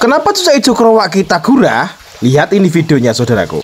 Kenapa cucak hijau krowak kita gurah? Lihat ini videonya saudaraku.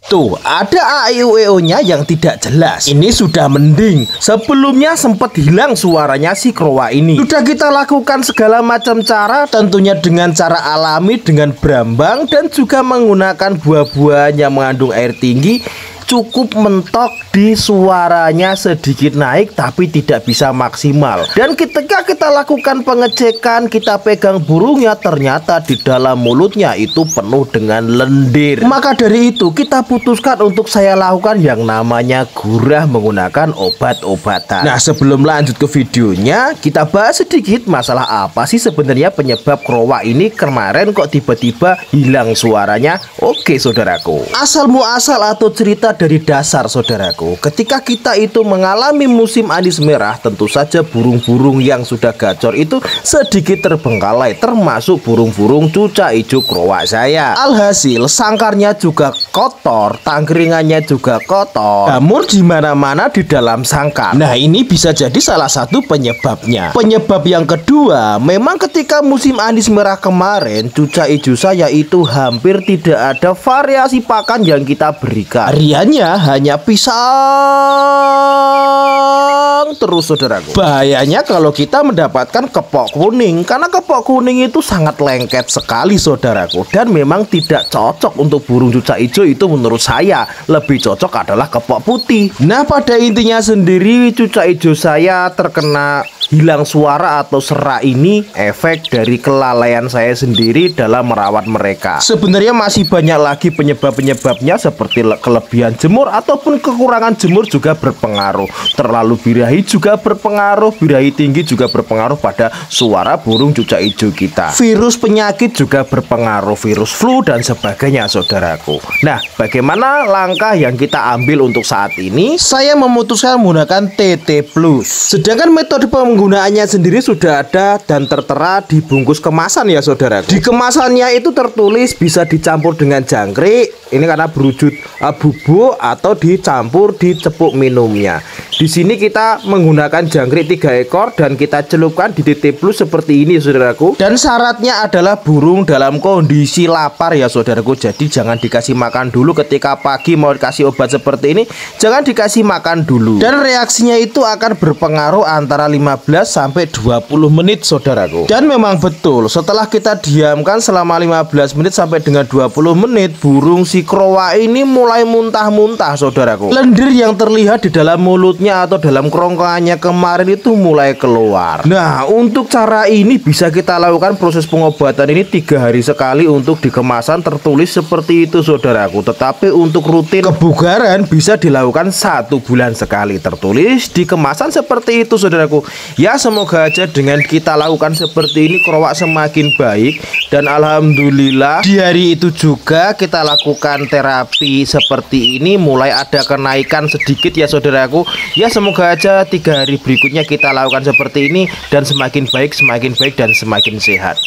Tuh, ada AIUEO-nya yang tidak jelas. Ini sudah mending. Sebelumnya sempat hilang suaranya si krowak ini. Sudah kita lakukan segala macam cara, tentunya dengan cara alami, dengan berambang, dan juga menggunakan buah-buahan yang mengandung air tinggi. Cukup mentok di suaranya sedikit naik tapi tidak bisa maksimal. Dan ketika kita lakukan pengecekan, kita pegang burungnya, ternyata di dalam mulutnya itu penuh dengan lendir. Maka dari itu kita putuskan untuk saya lakukan yang namanya gurah menggunakan obat-obatan. Nah, sebelum lanjut ke videonya, kita bahas sedikit masalah apa sih sebenarnya penyebab krowak ini kemarin kok tiba-tiba hilang suaranya. Oke saudaraku, asal muasal atau cerita dari dasar saudaraku, ketika kita itu mengalami musim anis merah, tentu saja burung-burung yang sudah gacor itu sedikit terbengkalai, termasuk burung-burung cucak hijau krowak saya. Alhasil sangkarnya juga kotor, tangkringannya juga kotor, jamur di mana-mana di dalam sangkar. Nah, ini bisa jadi salah satu penyebabnya. Penyebab yang kedua, memang ketika musim anis merah kemarin, cucak hijau saya itu hampir tidak ada variasi pakan yang kita berikan. Hanya pisang terus saudaraku. Bahayanya kalau kita mendapatkan kepok kuning, karena kepok kuning itu sangat lengket sekali saudaraku, dan memang tidak cocok untuk burung cucak hijau. Itu menurut saya lebih cocok adalah kepok putih. Nah, pada intinya sendiri cucak hijau saya terkena hilang suara atau serak ini efek dari kelalaian saya sendiri dalam merawat mereka. Sebenarnya masih banyak lagi penyebab-penyebabnya, seperti kelebihan jemur ataupun kekurangan jemur juga berpengaruh. Terlalu birahi juga berpengaruh, birahi tinggi juga berpengaruh pada suara burung cucak hijau kita. Virus penyakit juga berpengaruh, virus flu dan sebagainya saudaraku. Nah, bagaimana langkah yang kita ambil untuk saat ini? Saya memutuskan menggunakan TT Plus. Sedangkan metode penggunaannya sendiri sudah ada dan tertera di bungkus kemasan ya saudaraku. Di kemasannya itu tertulis bisa dicampur dengan jangkrik, ini karena berwujud bubuk, atau dicampur di cepuk minumnya. Di sini kita menggunakan jangkrik 3 ekor dan kita celupkan di TT Plus seperti ini saudaraku. Dan syaratnya adalah burung dalam kondisi lapar ya saudaraku. Jadi jangan dikasih makan dulu ketika pagi mau dikasih obat seperti ini. Jangan dikasih makan dulu. Dan reaksinya itu akan berpengaruh antara 15 sampai 20 menit saudaraku. Dan memang betul, setelah kita diamkan selama 15 menit sampai dengan 20 menit, burung si krowak ini mulai muntah-muntah saudaraku. Lendir yang terlihat di dalam mulutnya atau dalam kerongkongannya kemarin itu mulai keluar. Nah, untuk cara ini bisa kita lakukan proses pengobatan ini 3 hari sekali. Untuk di kemasan tertulis seperti itu saudaraku. Tetapi untuk rutin kebugaran bisa dilakukan 1 bulan sekali, tertulis di kemasan seperti itu saudaraku. Ya, semoga aja dengan kita lakukan seperti ini krowak semakin baik. Dan alhamdulillah di hari itu juga kita lakukan terapi seperti ini, mulai ada kenaikan sedikit ya saudaraku. Ya, semoga aja 3 hari berikutnya kita lakukan seperti ini dan semakin baik dan semakin sehat.